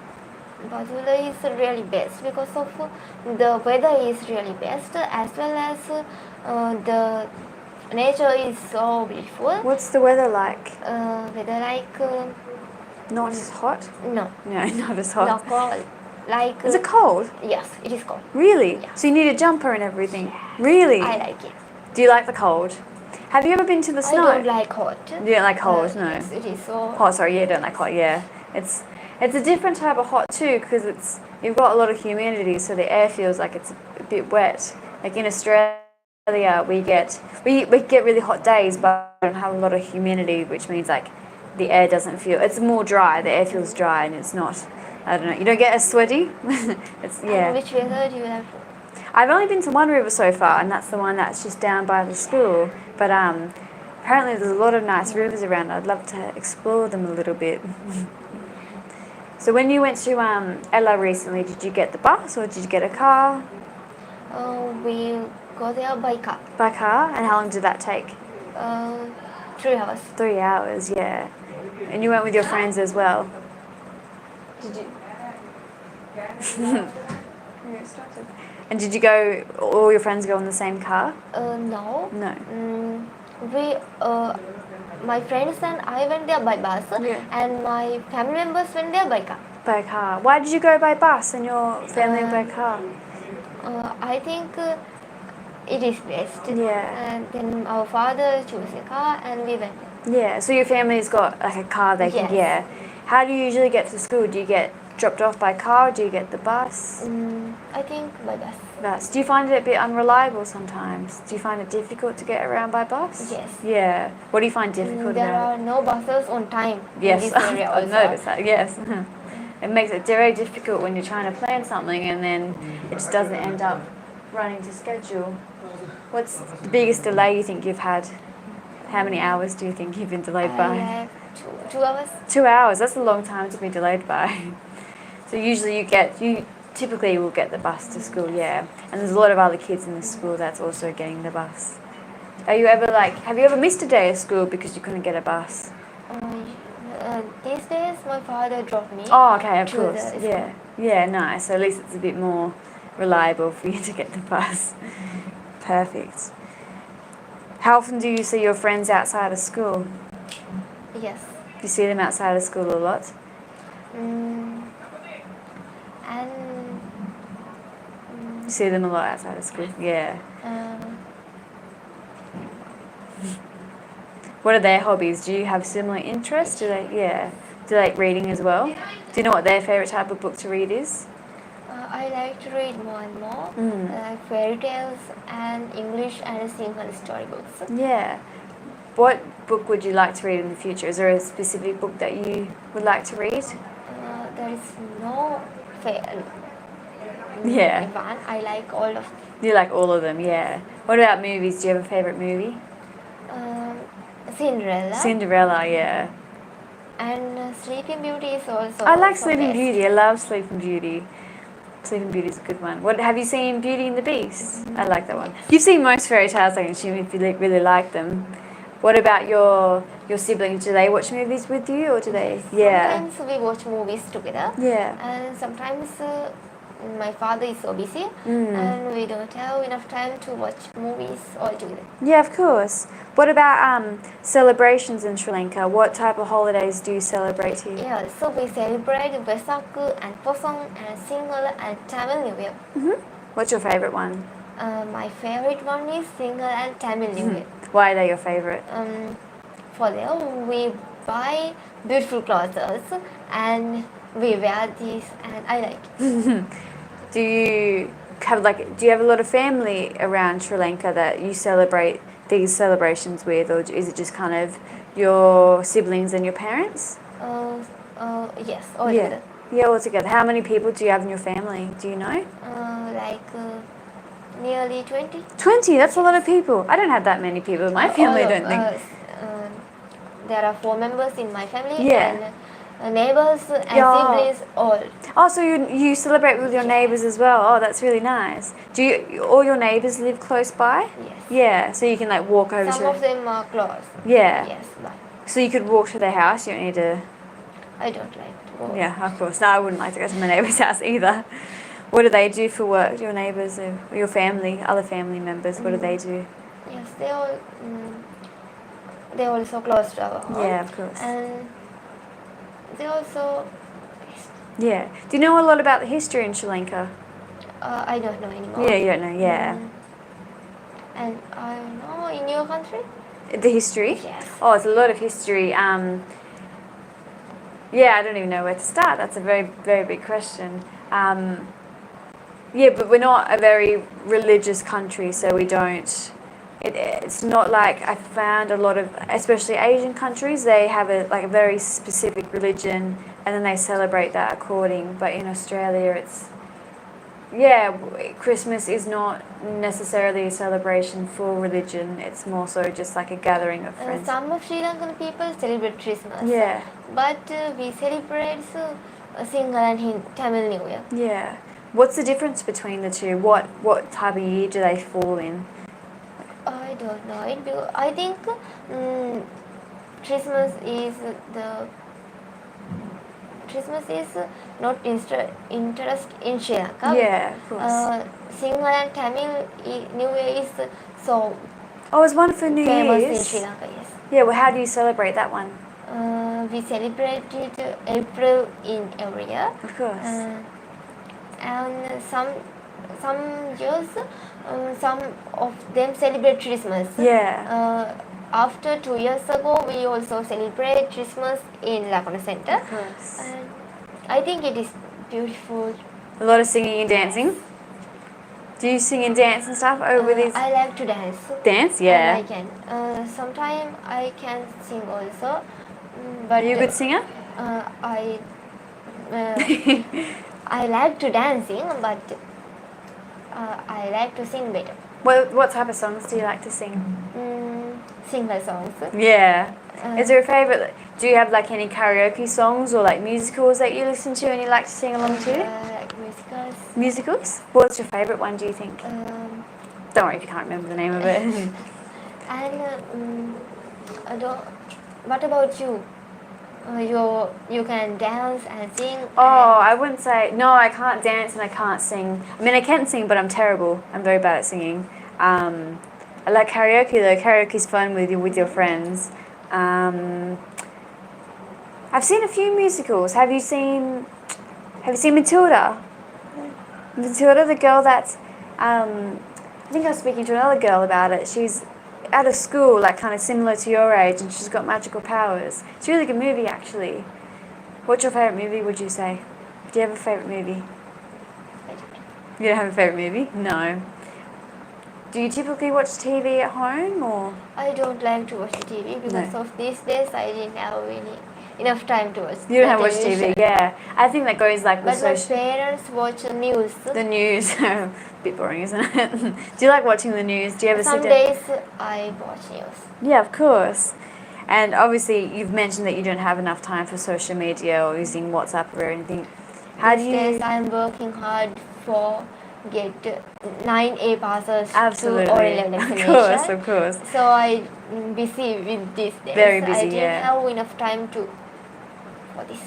Badula is really best because of the weather is really best, as well as the nature is so beautiful. What's the weather like? Weather like Not as hot? no, No, not as hot. not cold. Like Is it cold? yes, it is cold. Really? Yeah. So you need a jumper and everything? Really? I like it. Do you like the cold? Have you ever been to the I snow? don't like hot. You don't like cold, no. Yes, it is so. Hot, sorry, yeah, don't like hot, yeah. It's a different type of hot too, because you've got a lot of humidity, so the air feels like it's a bit wet. Like in Australia, we get really hot days, but we don't have a lot of humidity, which means like the air doesn't feel. It's more dry. The air feels dry, and it's not. I don't know. You don't get as sweaty. It's yeah. And which weather do you like? I've only been to one river so far, and that's the one that's just down by the school. But apparently there's a lot of nice rivers around. I'd love to explore them a little bit. So when you went to Ella recently, did you get the bus or did you get a car? We go there by car. By car? And how long did that take? 3 hours. 3 hours, yeah. And you went with your friends as well? Did you? And did you go, all your friends go in the same car? No. No. My friends and I went there by bus, Yeah. and my family members went there by car. By car. Why did you go by bus and your family by car? I think it is best. Yeah. And then our father chose a car, and we went there. Yeah, so your family's got like a car they can, Yes. yeah. How do you usually get to school? Do you get dropped off by car or do you get the bus? I think by bus. Bus. Do you find it a bit unreliable sometimes? Do you find it difficult to get around by bus? Yes. Yeah. What do you find difficult There about are no buses on time Yes, in this area I've also. noticed that, yes. It makes it very difficult when you're trying to plan something and then it just doesn't end up running to schedule. What's the biggest delay you think you've had? How many hours do you think you've been delayed by? I have 2 hours. 2 hours, that's a long time to be delayed by. So usually you typically will get the bus to school, yeah. And there's a lot of other kids in the school that's also getting the bus. Have you ever missed a day of school because you couldn't get a bus? These days, my father dropped me. Oh, okay, of to course. the Yeah. Yeah, nice. So at least it's a bit more reliable for you to get the bus. Perfect. How often do you see your friends outside of school? Yes. Do you see them outside of school a lot? And You see them a lot outside of school? Yeah. What are their hobbies? Do you have similar interests? Do they like reading as well? Do you know what their favourite type of book to read is? I like to read more and more fairy tales and English and simple storybooks. Yeah. What book would you like to read in the future? Is there a specific book that you would like to read? There is no Yeah. one. I like all of them. You like all of them, yeah. What about movies? Do you have a favourite movie? Cinderella. Cinderella, yeah. And Sleeping Beauty is also. I like also Sleeping best. Beauty. I love Sleeping Beauty. Sleeping Beauty is a good one. What have you seen? Beauty and the Beast. I like that one. You've seen most fairy tales, I assume, if you really like them. What about your siblings? Do they watch movies with you, or do they? Yeah. Sometimes we watch movies together. Yeah. And sometimes my father is so busy, and we don't have enough time to watch movies all together. Yeah, of course. What about celebrations in Sri Lanka? What type of holidays do you celebrate here? Yeah, so we celebrate Vesak and Posong and Sinhala and Tamil New Year. What's your favorite one? My favorite one is Sinhala and Tamil New Year. Why are they your favorite? For them, we buy beautiful clothes and we wear these, and I like it. Do you have a lot of family around Sri Lanka that you celebrate these celebrations with, or is it just kind of your siblings and your parents? Yes, all together. Yeah, all together. How many people do you have in your family? Do you know? Nearly 20. 20? That's a lot of people. I don't have that many people in my family, I don't think. There are 4 members in my family, Yeah. and neighbors and siblings all. Oh, so you celebrate with your neighbours as well. Oh, that's really nice. Do all your neighbours live close by? Yes. Yeah, so you can like walk over Some of them are close. Yeah. Yes, but So you could walk to their house, you don't need to... I don't like to go. Yeah, of course. No, I wouldn't like to go to my neighbour's house either. What do they do for work, your neighbours or your family, other family members? What do they do? Yes, they also close to our home. Yeah, of course. And they also, Yeah. Do you know a lot about the history in Sri Lanka? I don't know anymore. Yeah, you don't know, yeah. And I don't know, in your country? The history? Yes. Oh, it's a lot of history. Yeah, I don't even know where to start. That's a very, very big question. Yeah, but we're not a very religious country, so we don't... It's not like I found a lot of, especially Asian countries, they have a very specific religion and then they celebrate that according. But in Australia, it's... Yeah, Christmas is not necessarily a celebration for religion. It's more so just like a gathering of friends. Some of Sri Lankan people celebrate Christmas. Yeah. But we celebrate Sinhala and Tamil New Year. Yeah. What's the difference between the two? What type of year do they fall in? I don't know it. I think Christmas is not interest in Sri Lanka. Yeah, of course. Sinhala and Tamil New Year is so Oh, it's one for New famous Year's. in Sri Lanka. Yes. Yeah. Well, how do you celebrate that one? We celebrate it April in every year. Of course. And some years, some of them celebrate Christmas. Yeah. After 2 years ago, we also celebrate Christmas in Lak Aruna Center. Of course. And I think it is beautiful. A lot of singing and dancing. Do you sing and dance and stuff over these? I like to dance. Dance, yeah. And I can. Sometimes I can sing also. But Are you a good singer? I like to dancing, but I like to sing better. What type of songs do you like to sing? Single songs. Yeah. Is there a favourite? Do you have like any karaoke songs or like musicals that you listen to and you like to sing along to? Like musicals. Musicals? What's your favourite one, do you think? Don't worry if you can't remember the name of it. And what about you? You can dance and sing. Oh, I wouldn't say... No, I can't dance and I can't sing. I mean, I can sing, but I'm terrible. I'm very bad at singing. I like karaoke, though. Karaoke's fun with your friends. I've seen a few musicals. Have you seen Matilda? Matilda, the girl that's... I think I was speaking to another girl about it. She's out of school, like kind of similar to your age, and she's got magical powers. It's a really good movie, actually. What's your favourite movie, would you say? Do you have a favourite movie? You don't have a favourite movie? No. Do you typically watch TV at home, or...? I don't like to watch TV because of these days I didn't have enough time to watch. You don't have to watch TV, yeah. I think that goes like with But my parents watch the news. The news. A bit boring, isn't it? Do you like watching the news? Do you ever Some sit down? days I watch news. Yeah, of course. And obviously you've mentioned that you don't have enough time for social media or using WhatsApp or anything. How do These you... days I'm working hard for get 9A passes Absolutely. to O-level examination. Of course. So I'm busy with this days. Very busy, I didn't yeah. have enough time for this.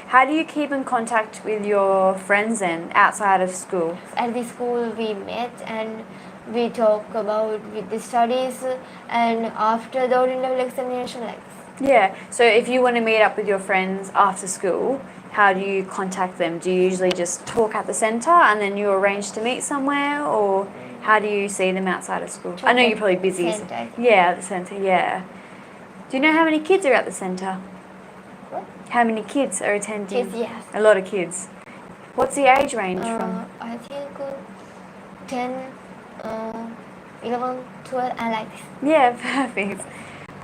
How do you keep in contact with your friends then outside of school? At the school we met and we talk about with the studies and after the ordinary level examination like this. Yeah, so if you want to meet up with your friends after school, how do you contact them? Do you usually just talk at the centre and then you arrange to meet somewhere, or how do you see them outside of school? I know you're probably busy. Centre. Yeah, at the centre, yeah. Do you know how many kids are at the centre? What? How many kids are attending? Kids, yes. A lot of kids. What's the age range from? I think 10, 11, 12 and like this. Yeah, perfect.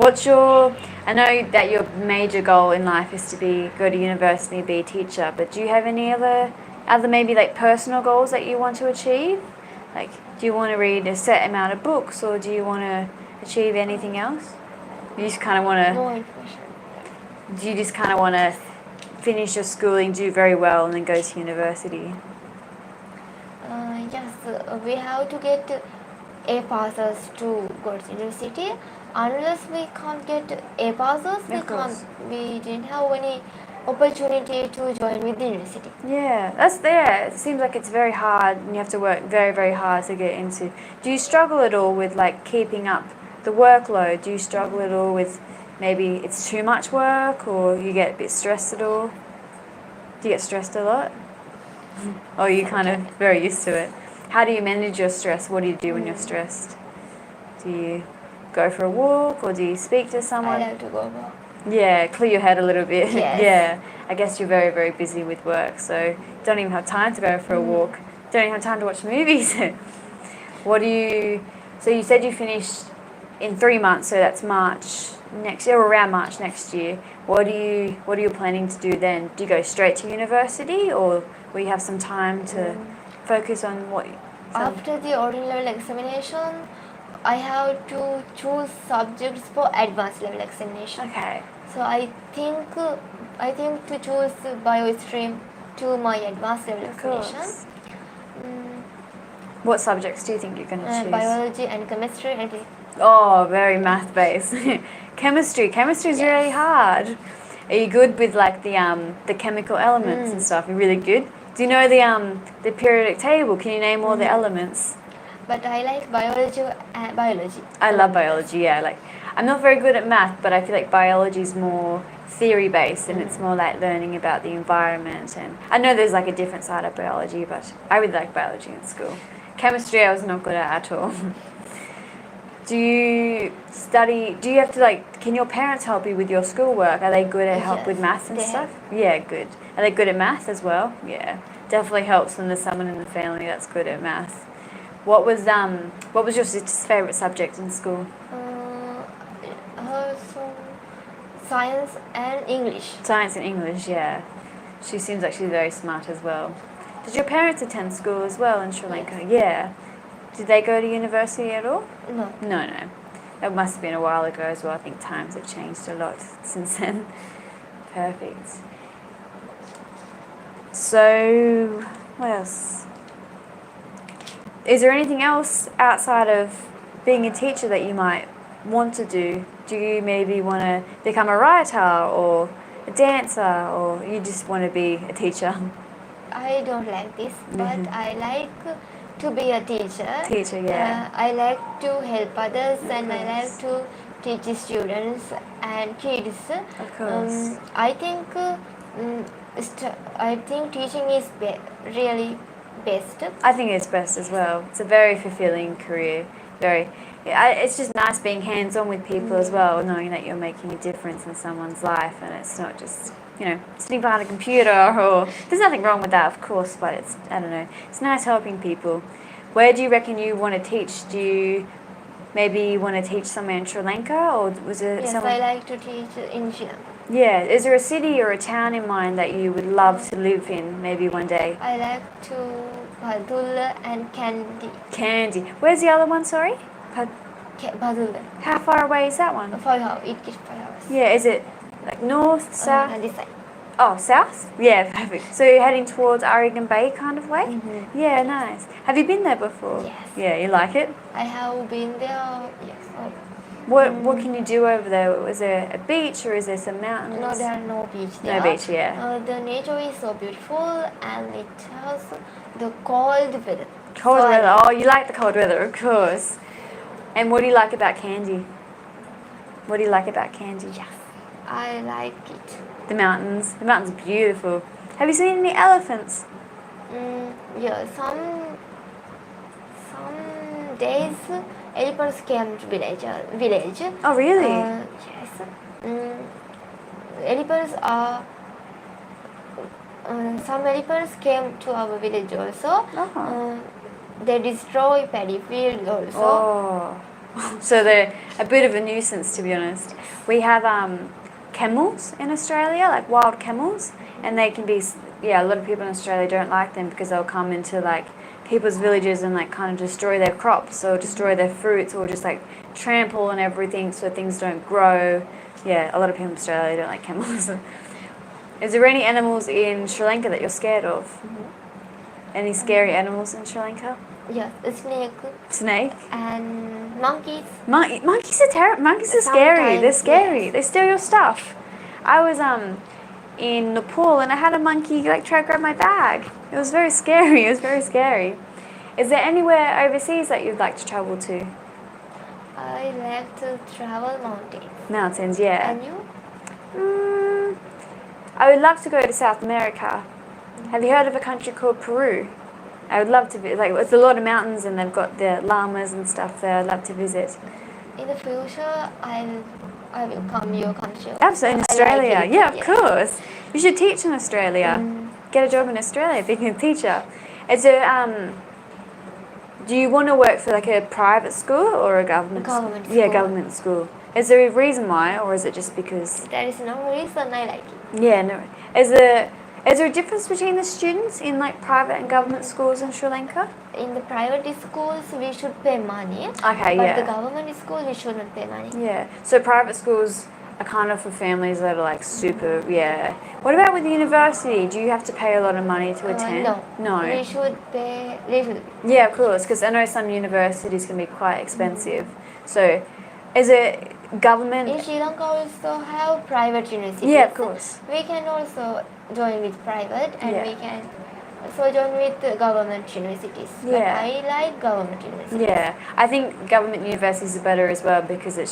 I know that your major goal in life is to go to university, be a teacher, but do you have any other maybe like personal goals that you want to achieve? Like, do you want to read a set amount of books, or do you want to achieve anything else? You just kind of want to... More information. Do you just kind of want to finish your schooling, do very well, and then go to university? Yes, we have to get A passes to go to university. Unless we can't get A passes, we didn't have any opportunity to join with the university. Yeah, that's there. It seems like it's very hard and you have to work very, very hard to get into. Do you struggle at all with like keeping up the workload? Do you struggle at all with maybe it's too much work, or you get a bit stressed at all? Do you get stressed a lot? Or are you kind of very used to it? How do you manage your stress? What do you do when you're stressed? Do you go for a walk, or do you speak to someone? I like to go walk. Yeah, clear your head a little bit. Yes. Yeah, I guess you're very, very busy with work, so don't even have time to go for a walk. Don't even have time to watch movies. So you said you finished in 3 months, so that's March next year, or around March next year. What are you planning to do then? Do you go straight to university, or will you have some time to focus on what? After the ordinary level examination, I have to choose subjects for advanced level examination. Okay. So I think to choose biochemistry to my advanced level examination. What subjects do you think you're going to choose? Biology and chemistry and physics. Oh, very math based. Chemistry is really hard. Are you good with like the chemical elements and stuff? You're really good. Do you know the periodic table? Can you name all the elements? But I like biology. I love biology. Yeah, I'm not very good at math, but I feel like biology is more theory based, and it's more like learning about the environment. And I know there's like a different side of biology, but I really like biology in school. Chemistry I was not good at all. Do you have to can your parents help you with your schoolwork? Are they good at help with maths and stuff? Yeah, good. Are they good at math as well? Yeah. Definitely helps when there's someone in the family that's good at math. What was your sister's favourite subject in school? Science and English. Science and English, yeah. She seems like she's very smart as well. Did your parents attend school as well in Sri Lanka? Yes. Yeah. Did they go to university at all? No. No. That must have been a while ago as well. I think times have changed a lot since then. Perfect. So, what else? Is there anything else outside of being a teacher that you might want to do? Do you maybe want to become a writer or a dancer, or you just want to be a teacher? I don't like this, but I like to be a teacher. Teacher, yeah. I like to help others, and I like to teach students and kids. Of course. I think teaching is really best. I think it's best as well. It's a very fulfilling career. It's just nice being hands-on with people as well, knowing that you're making a difference in someone's life, and it's not just sitting behind a computer. Or there's nothing wrong with that, of course, but it's nice helping people. Where do you reckon you want to teach? Do you maybe want to teach somewhere in Sri Lanka, or was it? Yes, I like to teach in Sri Lanka. Yeah, is there a city or a town in mind that you would love to live in maybe one day? I like to Badulla and Kandy. Where's the other one, sorry? Badulla. How far away is that one? 5 hours. It gets 5 hours. Yeah, is it like north, south? This side. Oh, south? Yeah, perfect. So you're heading towards Aragon Bay kind of way? Mm-hmm. Yeah, nice. Have you been there before? Yes. Yeah, you like it? I have been there, yes. What can you do over there? Was there a beach or is there some mountains? No, there are no beach there. No beach, yeah. The nature is so beautiful and it has the cold weather. Cold weather. Oh, you like the cold weather, of course. And what do you like about candy? What do you like about candy? Yes, I like it. The mountains. The mountains are beautiful. Have you seen any elephants? Yeah, some days elephants came to village. Oh, really? Yes. Elephants are. Some elephants came to our village also. They destroy paddy fields also. Oh. So they're a bit of a nuisance, to be honest. We have camels in Australia, like wild camels, and they can be, a lot of people in Australia don't like them because they'll come into like people's villages and like kind of destroy their crops or destroy their fruits or just like trample on everything so things don't grow. Yeah, a lot of people in Australia don't like camels. Is there any animals in Sri Lanka that you're scared of? Any scary animals in Sri Lanka? Yes, a snake. Snake? And monkeys. Monkeys are scary. They're scary. Yes. They steal your stuff. I was in Nepal and I had a monkey like try to grab my bag. It was very scary. Is there anywhere overseas that you'd like to travel to? I like to travel mountains. Mountains, yeah. And you? I would love to go to South America. Have you heard of a country called Peru? I would love to it's a lot of mountains and they've got the llamas and stuff there. I'd love to visit. In the future, I will come your country. Absolutely, in Australia. Like yeah, of course. You should teach in Australia. Get a job in Australia, being a teacher. Do you want to work for like a private school or a government school? Yeah, government school. Is there a reason why, or is it just because? There is no reason I like it. Yeah, no. Is there a difference between the students in like private and government schools in Sri Lanka? In the private schools, we should pay money. Okay, but the government school, we should not pay money. Yeah. So private schools are kind of for families that are like super, What about with the university? Do you have to pay a lot of money to attend? No. We should pay little bit. Yeah, of course, because I know some universities can be quite expensive. So, is it government? In Sri Lanka also have private universities. Yeah, of course. We can also join with private and we can also join with government universities. But I like government universities. Yeah, I think government universities are better as well because I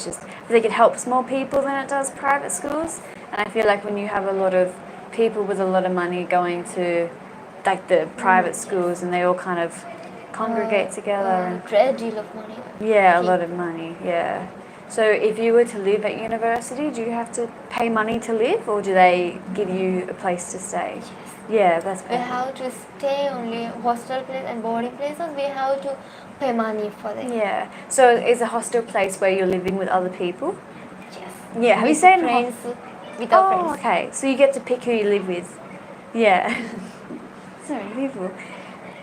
think it helps more people than it does private schools. And I feel like when you have a lot of people with a lot of money going to like the private schools and they all kind of congregate together. And great deal of money. Yeah, a lot of money, yeah. So if you were to live at university, do you have to pay money to live or do they give you a place to stay? Yes. Yeah, that's perfect. We have to stay only hostel place and boarding places. We have to pay money for them. Yeah. So is a hostel place where you're living with other people? Yes. Yeah. Have you stayed in friends? With our friends. Okay. So you get to pick who you live with. Yeah. So beautiful.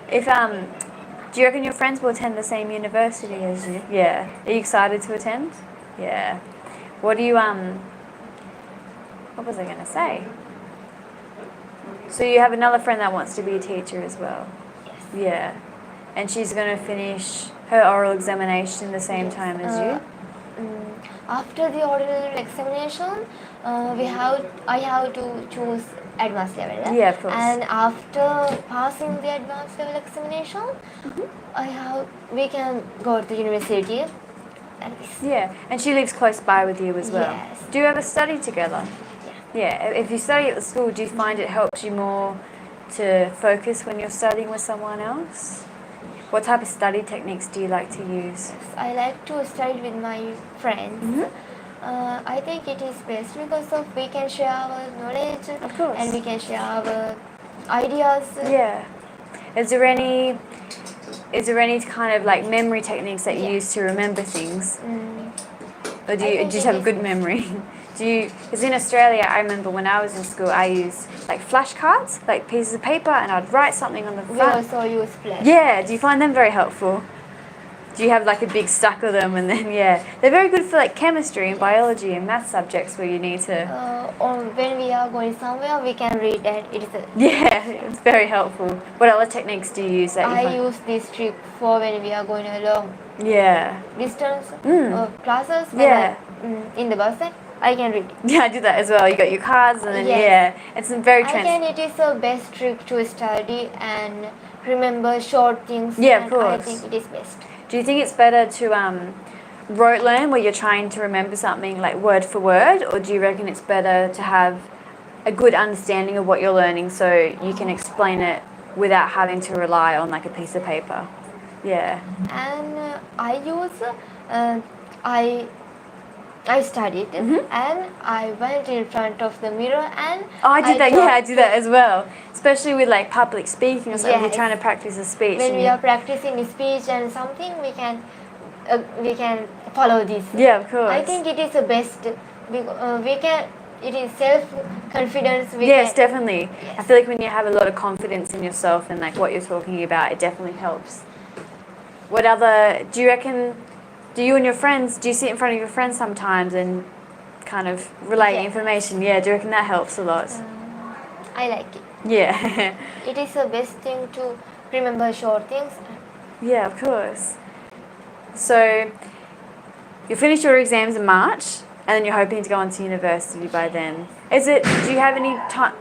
Do you reckon your friends will attend the same university as you? Yeah. Are you excited to attend? Yeah. What was I going to say? So you have another friend that wants to be a teacher as well? Yes. Yeah. And she's going to finish her oral examination the same time as you? After the oral examination, I have to choose advanced level. Yeah, of course. And after passing the advanced level examination, we can go to the university. Yeah, and she lives close by with you as well. Yes. Do you ever study together? Yeah. If you study at the school, do you find it helps you more to focus when you're studying with someone else? What type of study techniques do you like to use? I like to study with my friends. I think it is best because we can share our knowledge. Of course. And we can share our ideas. Yeah. Is there any kind of like memory techniques that you use to remember things? Or do you just have a good memory? Because in Australia, I remember when I was in school, I used like flashcards, like pieces of paper, and I'd write something on the front. We also use flash. Yeah, do you find them very helpful? Do you have like a big stack of them and then, they're very good for like chemistry and biology and math subjects where you need to... Or when we are going somewhere, we can read that. It's very helpful. What other techniques do you use? I use this trick for when we are going along Yeah. distance classes. Yeah. In the bus, I can read. Yeah, I do that as well. You got your cards and then it's very it is the best trick to study and remember short things. Yeah, of and course. I think it is best. Do you think it's better to rote learn where you're trying to remember something like word for word, or do you reckon it's better to have a good understanding of what you're learning so you can explain it without having to rely on like a piece of paper? Yeah. And I studied and I went in front of the mirror and I did that. I do that as well. Especially with like public speaking or something. You're trying to practice a speech. When we are practicing a speech and something, we can follow this. Yeah, of course. I think it is the best. We can. It is self-confidence. Yes, definitely. Yes. I feel like when you have a lot of confidence in yourself and like what you're talking about, it definitely helps. What other do you reckon? Do you and your friends, do you sit in front of your friends sometimes and kind of relay information? Yeah, do you reckon that helps a lot? I like it. Yeah. It is the best thing to remember short things. Yeah, of course. So, you'll finish your exams in March and then you're hoping to go on to university by then. Do you have any time?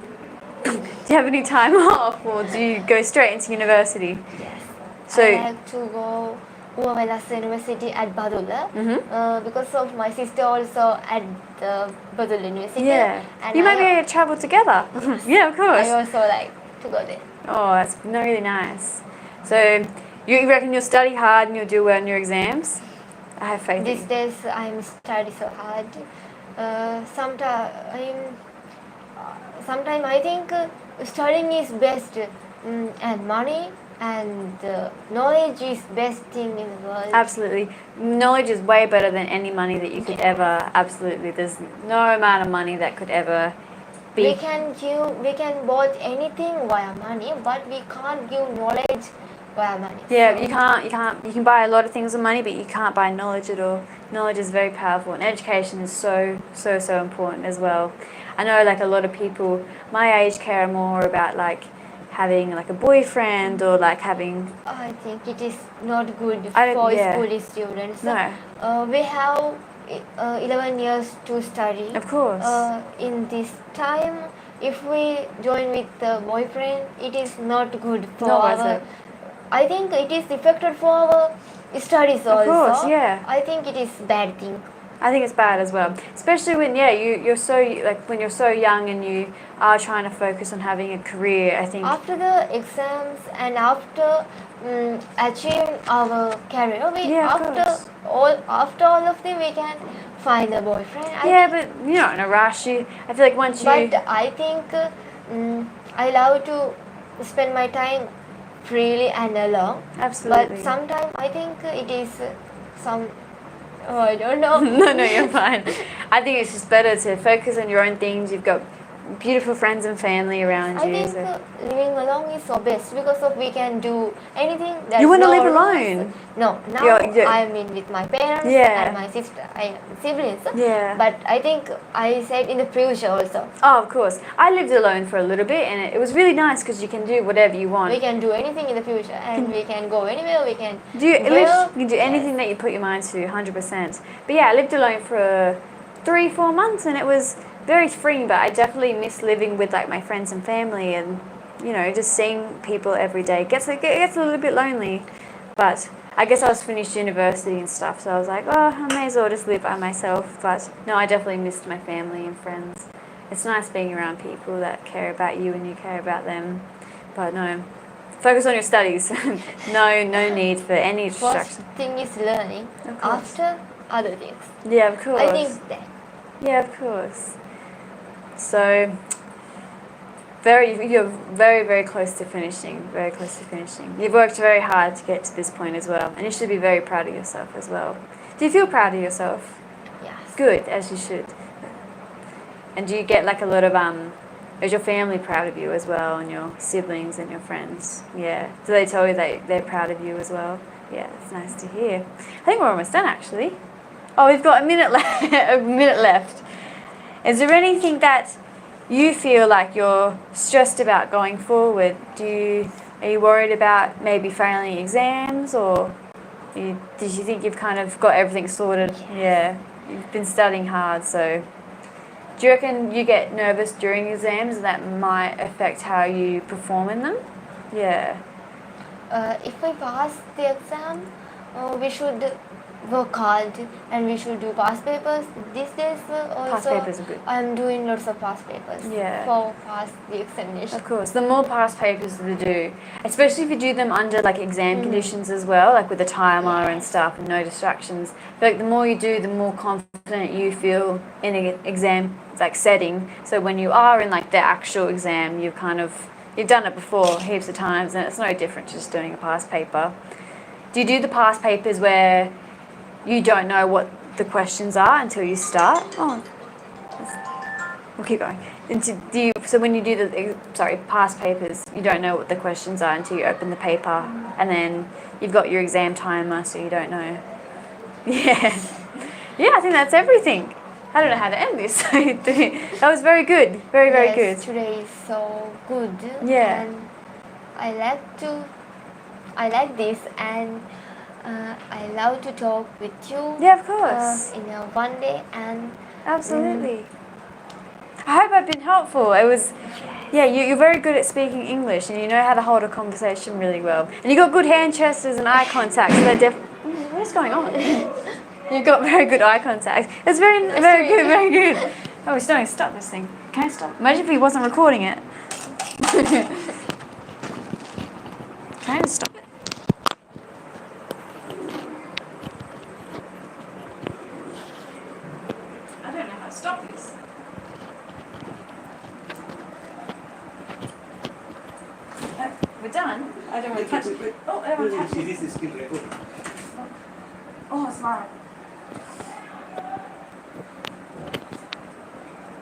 Do you have any time off or do you go straight into university? Yes. So, I like to go Maleesha University at Badul because of my sister also at the Badul University. Yeah. And you might be able to travel together. Yeah, of course. I also like to go there. Oh, that's really nice. So, you reckon you'll study hard and you'll do well in your exams? I have faith. These days I'm study so hard. Sometimes I think studying is best and money and knowledge is best thing in the world. Absolutely. Knowledge is way better than any money that you could ever, absolutely. There's no amount of money that could ever be. We can bought anything via money, but we can't give knowledge via money. Yeah, you can buy a lot of things with money, but you can't buy knowledge at all. Knowledge is very powerful and education is so important as well. I know like a lot of people my age care more about like having like a boyfriend or like having... I think it is not good for school students. No. We have 11 years to study. Of course. In this time, if we join with the boyfriend, it is not good for our... I think it is affected for our studies also. Of course, yeah. I think it is bad thing. I think it's bad as well, especially when you're so like when you're so young and you are trying to focus on having a career. I think after the exams and after achieving our career, after all of them we can find a boyfriend. But you're not in a rush. I feel like once you. But I think I love to spend my time freely and alone. Absolutely. But sometimes I think it is some. Oh, I don't know. No, you're fine. I think it's just better to focus on your own things. You've got beautiful friends and family around you. I think living alone is so best because we can do anything. You want to live alone? No, now I'm in with my parents and my siblings. Yeah. But I think I said in the future also. Oh, of course. I lived alone for a little bit and it was really nice because you can do whatever you want. We can do anything in the future and we can go anywhere. We can you can do anything that you put your mind to, 100%. But yeah, I lived alone for 3-4 months and it was very freeing, but I definitely miss living with like my friends and family and just seeing people every day. It gets a little bit lonely, but I guess I was finished university and stuff, so I was like, oh, I may as well just live by myself. But no, I definitely missed my family and friends. It's nice being around people that care about you and you care about them. But no, focus on your studies. no need for any distraction. First thing is learning, after other things. Yeah, of course. I think that. Yeah, of course. So, you're very close to finishing. Very close to finishing. You've worked very hard to get to this point as well, and you should be very proud of yourself as well. Do you feel proud of yourself? Yes. Good, as you should. And do you get like a lot of is your family proud of you as well, and your siblings and your friends? Yeah. Do they tell you that they're proud of you as well? Yeah, that's nice to hear. I think we're almost done actually. Oh, we've got a minute left. Is there anything that you feel like you're stressed about going forward? Are you worried about maybe failing exams or Did you think you've kind of got everything sorted? Yeah. You've been studying hard, so. Do you reckon you get nervous during exams that might affect how you perform in them? Yeah. If we pass the exam, we should work hard and we should do past papers. These days also Past papers are good. I'm doing lots of past papers for pass the examination. Of course, the more past papers you do, especially if you do them under like exam conditions as well, like with a timer and stuff and no distractions. I feel like the more you do, the more confident you feel in an exam like setting. So when you are in like the actual exam, you've done it before heaps of times, and it's no different to just doing a past paper. Do you do the past papers where you don't know what the questions are until you start? We'll keep going. So when you do the past papers, you don't know what the questions are until you open the paper, and then you've got your exam timer, so you don't know. Yeah, I think that's everything. I don't know how to end this. That was very good. Very good. Today is so good. Yeah. And I like this, and I love to talk with you. Yeah, of course. In one day, and absolutely. I hope I've been helpful. It was, you're very good at speaking English, and you know how to hold a conversation really well. And you got good hand gestures and eye contact. So what is going on? You've got very good eye contact. It's very good. Oh, it's starting to stop this thing. Can I stop? Imagine if he wasn't recording it. Can I stop it? I don't know how to stop this. We're done. I don't want to touch it. Oh, everyone touch it. This is still recording. Oh, it's mine.